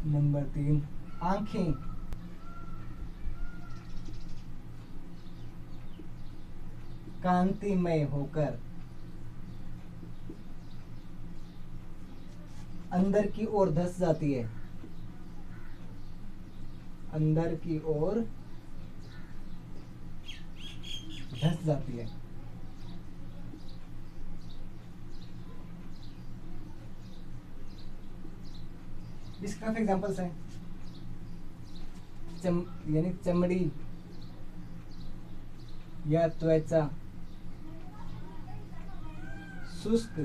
Number 3, आंखें कांतिमय होकर अंदर की ओर धंस जाती है, अंदर की ओर धंस जाती है। इसके काफी एग्जांपल्स हैं। यानी चमड़ी या त्वचा शुष्क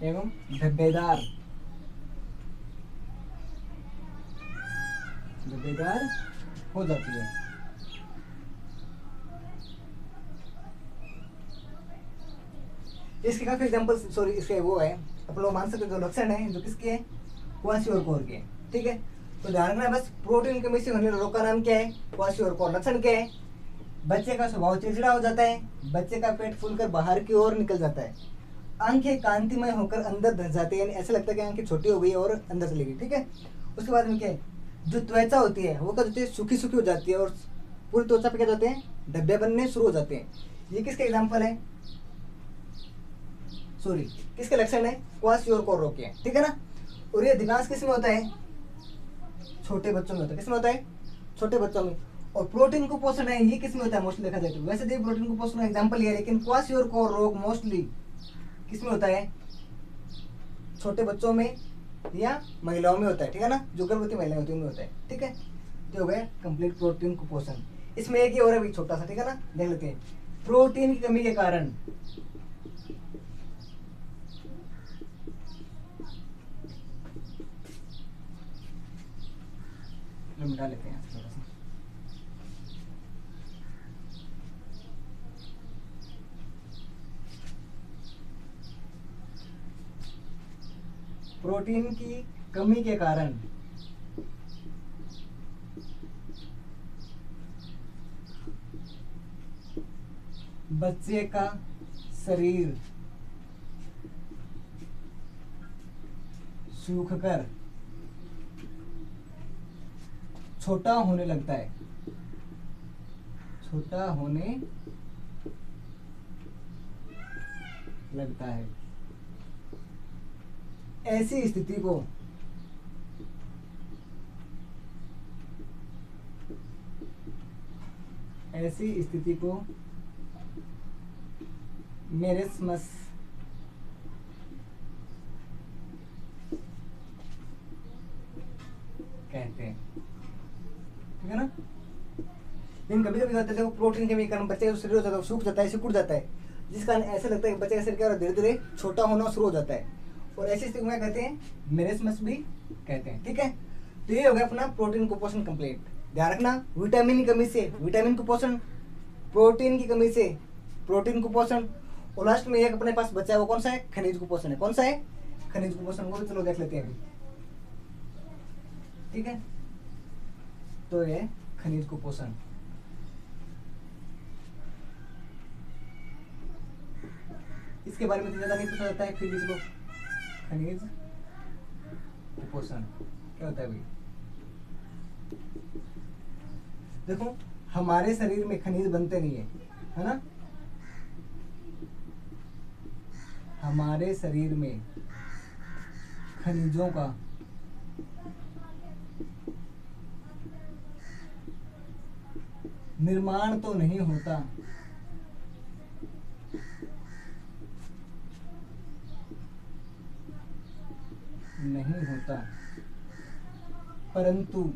एवं धब्बेदार हो जाती है। इसके काफी एग्जांपल्स, सॉरी इसके वो है, अपन लोग मान सकते जो लक्षण है जो किसके हैं, क्वासियोरकोर के। ठीक है, तो ध्यान रखना बस, प्रोटीन कमी से होने वाले रोग का नाम क्या है, क्वासियोरकोर। लक्षण क्या है, बच्चे का स्वभाव चिड़चिड़ा हो जाता है, बच्चे का पेट फूलकर बाहर की ओर निकल जाता है, आंखें कांतिमय होकर अंदर धंस जाती है, यानी ऐसा लगता है कि आंखें छोटी हो गई और अंदर चली गई। ठीक है, उसके बाद में क्या है, जो त्वचा होती है वो क्या होती है, सूखी सूखी हो जाती है और पूरी त्वचा पे क्या जाते हैं, धब्बे बनने शुरू हो जाते हैं। ये किसके एग्जाम्पल है, सॉरी किसके लक्षण है, क्वासियोरकोर रोग के। ठीक है ना, और ये अधिकांश किसमें होता है, छोटे बच्चों में होता है। किसमें होता है, छोटे बच्चों में। और प्रोटीन कुपोषण है, ये किसमें होता है, मोस्टली देखा जाए तो। वैसे तो प्रोटीन कुपोषण का एग्जांपल ये है, लेकिन क्वासियोरकोर रोग मोस्टली किसमें होता है, छोटे बच्चों में या महिलाओं में होता है। ठीक है ना, जो गर्भवती महिलाएं होती है उनमें होता है। ठीक है, तो हो गया कंप्लीट प्रोटीन कुपोषण। इसमें एक ही और है भी छोटा सा, ठीक है ना, देख लेते हैं। प्रोटीन की कमी के कारण मिटा लेते हैं थोड़ा सा। प्रोटीन की कमी के कारण बच्चे का शरीर सूखकर छोटा होने लगता है, छोटा होने लगता है। ऐसी स्थिति को मेरेस्मस कहते हैं। ठीक है ना, लेकिन कभी कभी होता है देखो, प्रोटीन के कारण बच्चे का शरीर हो जाता है, सूख जाता है, सिकुड़ जाता है, जिस कारण ऐसा लगता है कि बच्चे का शरीर क्या धीरे धीरे छोटा होना शुरू हो जाता है, और ऐसी स्थिति में कहते हैं मेरेस्मस भी कहते हैं। ठीक है, तो ये हो गया अपना प्रोटीन कुपोषण कंप्लीट। ध्यान रखना, विटामिन की कमी से विटामिन कुपोषण, प्रोटीन की कमी से प्रोटीन कुपोषण, और लास्ट में एक अपने पास बचा है, वो कौन सा है, खनिज कुपोषण है। कौन सा है, खनिज कुपोषण। वो भी चलो देख लेते हैं अभी। ठीक है, तो ये खनिज कुपोषण, इसके बारे में तो ज्यादा नहीं पता जाता है, फिर भी चलो, खनिज कुपोषण क्या होता है भाई। देखो, हमारे शरीर में खनिज बनते नहीं है ना, हमारे शरीर में खनिजों का निर्माण तो नहीं होता, परंतु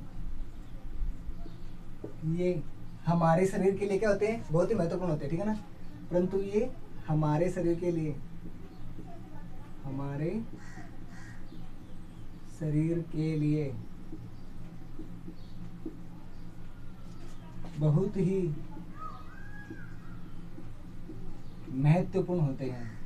ये हमारे शरीर के लिए क्या होते हैं, बहुत ही महत्वपूर्ण होते हैं। ठीक है ना, परंतु ये हमारे शरीर के लिए बहुत ही महत्वपूर्ण होते हैं,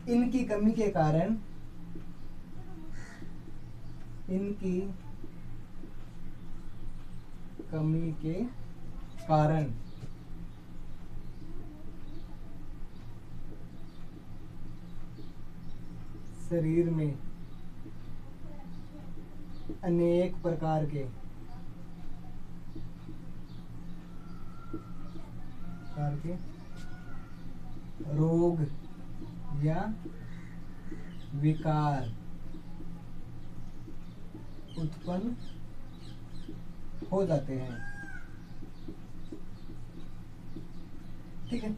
इनकी कमी के कारण शरीर में अनेक प्रकार के रोग या विकार उत्पन्न हो जाते हैं। ठीक है,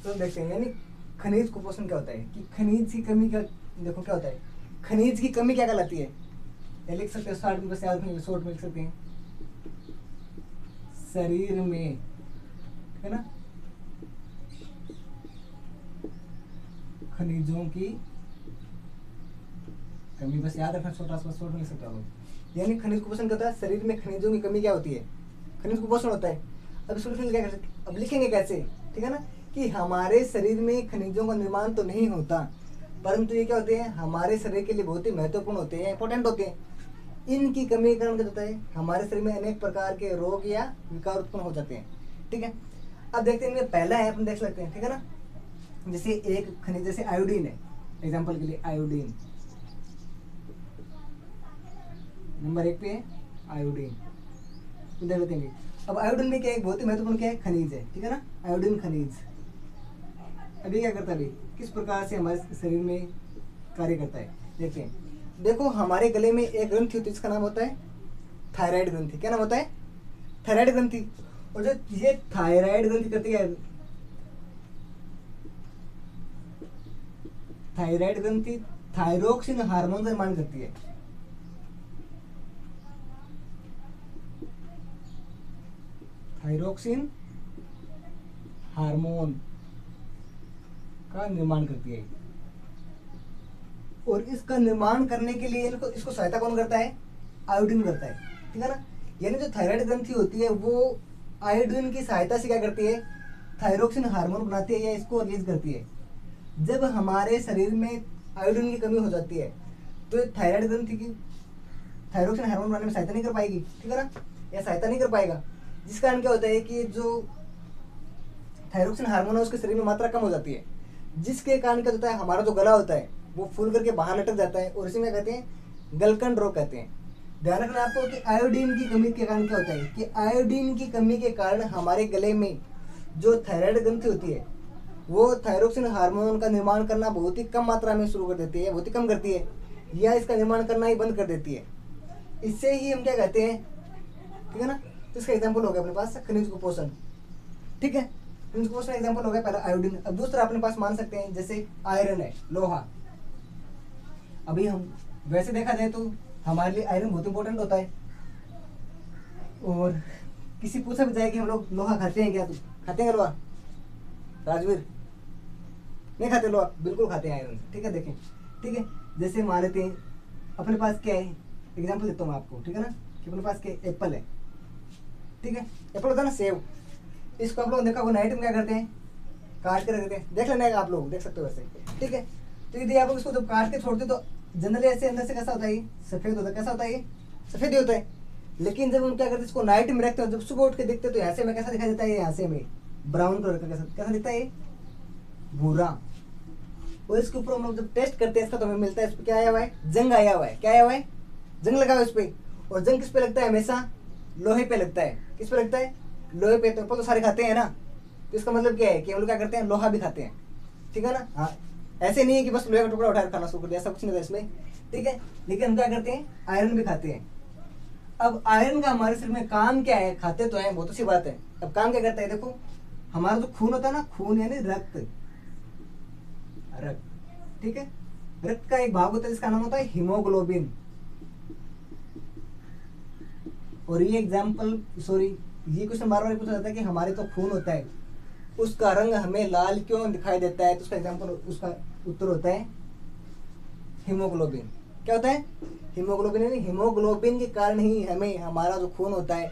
तो देखते हैं यानी खनिज कुपोषण क्या होता है कि खनिज की कमी क्या, देखो क्या होता है, खनिज की कमी क्या कहलाती है, ये लिख सकते हो 60 में, बस याद नहीं, शॉर्ट में लिख सकते हैं, शरीर में, है ना, खनिजों की कमी, बस याद रखना, छोटा सा शॉर्ट में लिख सकते हो। यानी खनिज कुपोषण क्या होता है, शरीर में खनिजों की कमी क्या होती है, खनिज कुपोषण होता है। अब इसको क्या कर सकते, अब लिखेंगे कैसे, ठीक है ना, कि हमारे शरीर में खनिजों का निर्माण तो नहीं होता, परंतु ये क्या होते हैं, हमारे शरीर के लिए बहुत ही महत्वपूर्ण होते हैं, इंपॉर्टेंट होते हैं। इनकी कमी के कारण क्या होता है, हमारे शरीर में अनेक प्रकार के रोग या विकार उत्पन्न हो जाते हैं। ठीक है, अब देखते हैं, इनमें पहला है, अपन देख सकते हैं, ठीक है ना, जैसे एक खनिज जैसे आयोडीन है, एग्जाम्पल के लिए आयोडीन नंबर 1 पे है आयोडीन, तो देख लेते हैं। अब आयोडीन में क्या है, बहुत ही महत्वपूर्ण क्या है, खनिज है, ठीक है ना, आयोडीन खनिज। अभी क्या करता है, अभी किस प्रकार से हमारे शरीर में कार्य करता है, देखते हैं। देखो हमारे गले में एक ग्रंथि होती है, इसका नाम होता है थायराइड ग्रंथि। क्या नाम होता है, थायराइड ग्रंथि। और जो ये थायराइड ग्रंथि करती है, थायराइड ग्रंथि थायरोक्सिन हार्मोन का निर्माण करती है। थायरोक्सिन हार्मोन का निर्माण करती है, और इसका निर्माण करने के लिए इसको सहायता कौन करता है, आयोडीन करता है। ठीक है ना, यानी जो थायराइड ग्रंथि होती है वो आयोडीन की सहायता से क्या करती है, थायरोक्सिन हार्मोन बनाती है या इसको रिलीज करती है। जब हमारे शरीर में आयोडीन की कमी हो जाती है तो थायराइड ग्रंथि की थायरोक्सिन हार्मोन बनाने में सहायता नहीं कर पाएगी, ठीक है ना, या सहायता नहीं कर पाएगा, जिस कारण क्या होता है कि जो थायरोक्सिन हार्मोन है उसके शरीर में मात्रा कम हो जाती है, जिसके कारण क्या होता है, हमारा जो गला होता है वो फूल करके बाहर लटक जाता है, और इसी में कहते हैं गलकंड रोग कहते हैं। ध्यान रखना आपको कि आयोडीन की कमी के कारण क्या होता है, कि आयोडीन की कमी के कारण हमारे गले में जो थायराइड ग्रंथि होती है वो थायरोक्सिन हार्मोन का निर्माण करना बहुत ही कम मात्रा में शुरू कर देती है, बहुत ही कम करती है, या इसका निर्माण करना ही बंद कर देती है। इससे ही हम क्या कहते हैं, ठीक है ना, तो इसका एग्जाम्पल हो गया अपने पास खनिज कुपोषण। ठीक है, खनिज कुपोषण एग्जाम्पल हो गया पहला आयोडीन। अब दूसरा अपने पास मान सकते हैं जैसे आयरन है, लोहा। अभी हम वैसे देखा जाए तो हमारे लिए आयरन बहुत इंपॉर्टेंट होता है, और किसी पूछा भी जाए कि हम लोग लोहा खाते हैं क्या, तो खाते हैं लोहा, राजवीर नहीं खाते लोहा, बिल्कुल खाते हैं आयरन। ठीक है, देखें, ठीक है, जैसे मान लेते हैं अपने पास क्या है, एग्जाम्पल देता हूँ मैं आपको, ठीक है ना, कि अपने पास क्या एप्पल है, ठीक है, एप्पल होता है ना, सेब। इसको आप लोग देखा वो नाइट में क्या करते हैं, काट के रख देते हैं, देख लेना है आप लोग, देख सकते हो वैसे, ठीक है। तो यदि आप लोग इसको जब काट के छोड़ते तो जनरली ऐसे अंदर से कैसा होता है, सफेद होता है, कैसा होता है, सफेद ही होता है। लेकिन जब हम क्या करते हैं, इसको नाइट में रखते हैं, जब सुबह उठ के देखते हैं तो यहाँ से हमें कैसा दिखाई देता है, यहाँ से हमें ब्राउन कलर का कैसा दिखता है, भूरा। और इसके ऊपर हम लोग जब टेस्ट करते हैं इसका तो हमें मिलता है, इस पर क्या आया हुआ है, जंग आया हुआ है, क्या आया हुआ है, जंग लगा हुआ है इस पे। और जंग किस पे लगता है, हमेशा लोहे पे लगता है। किस पे लगता है, लोहे पे। तो सारे खाते हैं ना, तो इसका मतलब क्या है कि हम लोग क्या करते हैं, लोहा भी खाते हैं, ठीक है ना। हाँ, ऐसे नहीं है कि बस लोहे का टुकड़ा उठाकर खाना शुरू कर दिया, ऐसा कुछ नहीं था इसमें, ठीक है। लेकिन हम क्या करते हैं, आयरन भी खाते हैं। अब आयरन का हमारे शरीर में काम क्या है, खाते तो है, बहुत अच्छी बात है। अब काम क्या करता है, देखो हमारा जो खून होता है ना, खून यानी रक्त, रक्त, ठीक है, रक्त का एक भाग होता है जिसका नाम होता है हीमोग्लोबिन। और ये ये क्वेश्चन बार बार पूछा जाता है कि हमारे तो खून होता है उसका रंग हमें लाल क्यों दिखाई देता है, तो उसका एग्जाम्पल, उसका उत्तर होता है हीमोग्लोबिन। क्या होता है, हीमोग्लोबिन। यानी हीमोग्लोबिन के कारण ही हमें हमारा जो खून होता है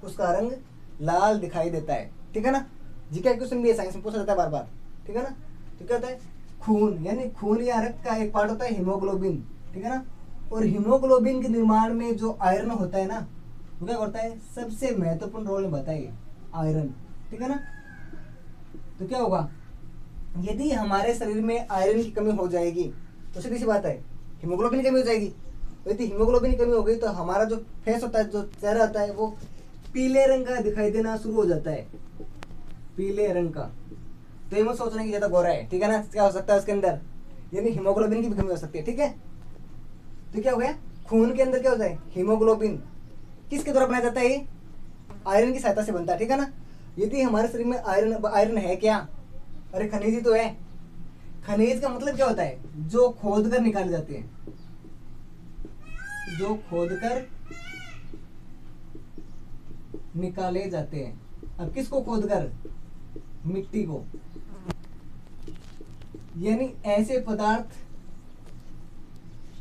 उसका रंग लाल दिखाई देता है, ठीक है ना। जीके क्वेश्चन भी है, साइंस में पूछा जाता है बार बार, ठीक है ना। तो क्या होता है, खून, यानी खून या रक्त का एक पार्ट होता है हीमोग्लोबिन, ठीक है ना। और हीमोग्लोबिन के निर्माण में जो आयरन होता है ना, वो क्या करता है, सबसे महत्वपूर्ण रोल निभाता है आयरन, ठीक है ना। तो क्या होगा, यदि हमारे शरीर में आयरन की कमी हो जाएगी तो सीधी सी बात है हीमोग्लोबिन की कमी हो जाएगी। यदि हीमोग्लोबिन की कमी हो गई तो हमारा जो फेस होता है, जो चेहरा होता है, वो पीले रंग का दिखाई देना शुरू हो जाता है, पीले रंग का। तो ये मत सोचना कि ज्यादा गोरा है, ठीक है ना। क्या हो सकता है उसके अंदर, यानी हीमोग्लोबिन की भी कमी हो सकती है, ठीक है। तो क्या हो गया, खून के अंदर क्या होता है, हीमोग्लोबिन किसके द्वारा बनाया जाता है, ये आयरन की सहायता से बनता है, ठीक है ना। यदि हमारे शरीर में आयरन है क्या, अरे खनिज ही तो है। खनिज का मतलब क्या होता है, जो खोद कर निकाले जाते हैं, जो खोद कर निकाले जाते हैं। अब किसको खोद कर, मिट्टी को, यानी ऐसे पदार्थ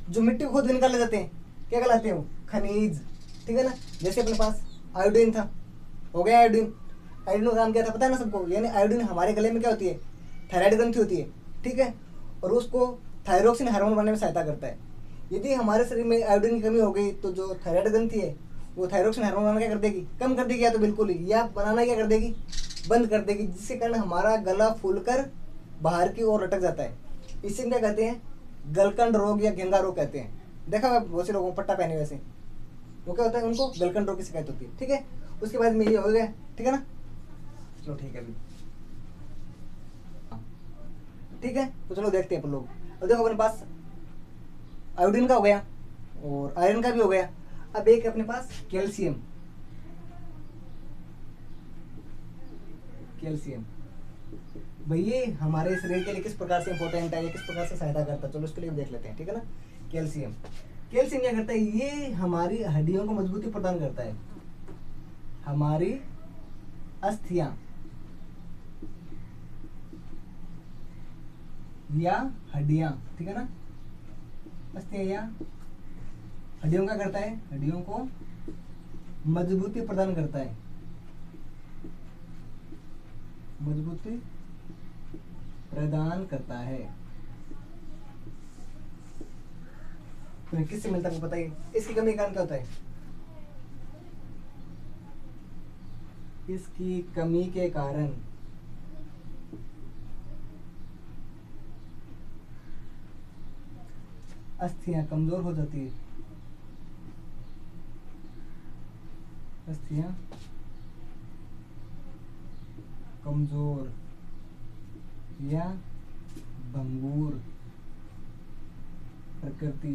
जो मिट्टी को खोद कर निकाले जाते हैं क्या कहलाते हैं, वो खनिज, ठीक है ना। जैसे अपने पास आयोडीन था, हो गया आयोडीन। आयोडीन का काम क्या था पता है ना सबको, यानी आयोडीन हमारे गले में क्या होती है, थायराइड ग्रंथि होती है, ठीक है, और उसको थायरोक्सिन हार्मोन बनाने में सहायता करता है। यदि हमारे शरीर में आयोडीन की कमी हो गई तो जो थायराइड ग्रंथि है वो थायरोक्सिन हार्मोन बनाना क्या कर देगी, कम कर देगी, या तो बिल्कुल ही, या बनाना क्या कर देगी, बंद कर देगी, जिसके कारण हमारा गला फूलकर बाहर की ओर लटक जाता है। इसे क्या कहते हैं, गलकंड रोग या घेंगा रोग कहते हैं। देखा मैं बहुत से लोगों को पट्टा पहने वैसे, वो क्या होता है, उनको गलकंड रोग की शिकायत होती है, ठीक है। उसके बाद में ये हो गया, ठीक है ना। चलो ठीक है अभी, ठीक है। तो चलो देखते हैं अपन लोग। अब देखो अपने पास आयोडीन का हो गया और आयरन का भी हो गया। अब एक अपने पास कैल्शियम, कैल्शियम भाई ये हमारे शरीर के लिए किस प्रकार से इंपॉर्टेंट है, ये किस प्रकार से सहायता करता है, चलो इसके लिए देख लेते हैं, ठीक है ना। कैल्शियम, कैल्शियम क्या करता है, ये हमारी हड्डियों को मजबूती प्रदान करता है, हमारी अस्थियां या हड्डियां, ठीक है ना, अस्थियां या हड्डियों का करता है, हड्डियों को मजबूती प्रदान करता है, मजबूती प्रदान करता है। तो किससे मिलता है पता है, इसकी कमी के कारण क्या होता है, इसकी कमी के कारण अस्थियां कमजोर हो जाती है, अस्थियां कमजोर या भंगुर प्रकृति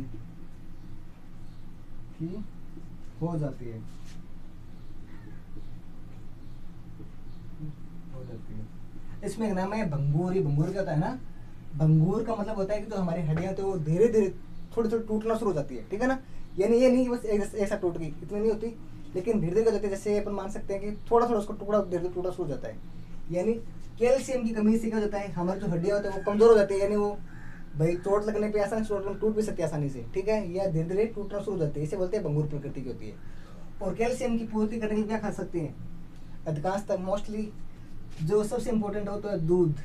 की हो जाती है, हो जाती है। इसमें एक नाम है भंगूर। ये भंगूर क्या होता है ना, भंगूर का मतलब होता है कि जो हमारी हड्डियां तो वो धीरे धीरे थोड़ी थोड़ी टूटना शुरू हो जाती है, ठीक है ना। यानी ये नहीं कि बस एक साथ टूट गई, इतनी नहीं होती, लेकिन धीरे धीरे जाती है। जैसे अपन मान सकते हैं कि थोड़ा थोड़ा उसको टुकड़ा धीरे धीरे टूटना शुरू हो जाता है। यानी कैल्शियम की कमी से क्या होता है, हमारी जो हड्डियां होती है वो कमजोर हो जाती है, यानी वो भाई चोट लगने पे आसानी से टूट भी सकती है आसानी से, ठीक है, या धीरे धीरे टूटना शुरू हो जाती है। इसे बोलते हैं भंगुर प्रकृति की होती है। और कैल्शियम की पूर्ति करने के लिए क्या खा सकते हैं, अधिकांशतः मोस्टली जो सबसे इम्पोर्टेंट होता है दूध,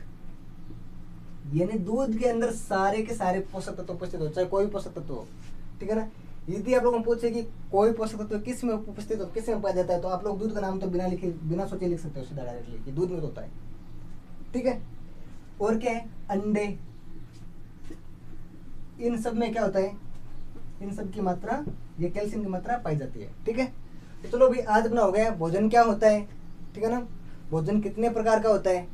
यानी दूध के अंदर सारे के सारे पोषक तत्व उपस्थित हो, चाहे कोई भी पोषक तत्व हो, ठीक है ना। यदि आप लोगों को पूछे कि कोई पोषक तत्व किस में उपस्थित हो, किस में पाया जाता है, तो आप लोग दूध का नाम तो बिना लिखे बिना सोचे लिख सकते हो सीधा डायरेक्टली कि दूध में तो होता है, ठीक है। और क्या है, अंडे, इन सब में क्या होता है, इन सब की मात्रा, ये कैल्शियम की मात्रा पाई जाती है, ठीक है। तो चलो अभी आज अपना हो गया भोजन क्या होता है, ठीक है ना, भोजन कितने प्रकार का होता है,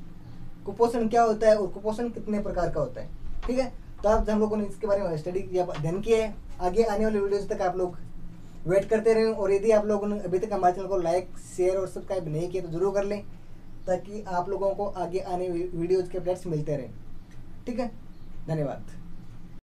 कुपोषण क्या होता है और कुपोषण कितने प्रकार का होता है, ठीक है। तो आप हम लोगों ने इसके बारे में स्टडी या अध्ययन किया है। आगे आने वाले वीडियोज तक आप लोग वेट करते रहें, और यदि आप लोगों ने अभी तक हमारे चैनल को लाइक शेयर और सब्सक्राइब नहीं किया तो जरूर कर लें, ताकि आप लोगों को आगे आने वीडियोज के अपडेट्स मिलते रहें, ठीक है। धन्यवाद।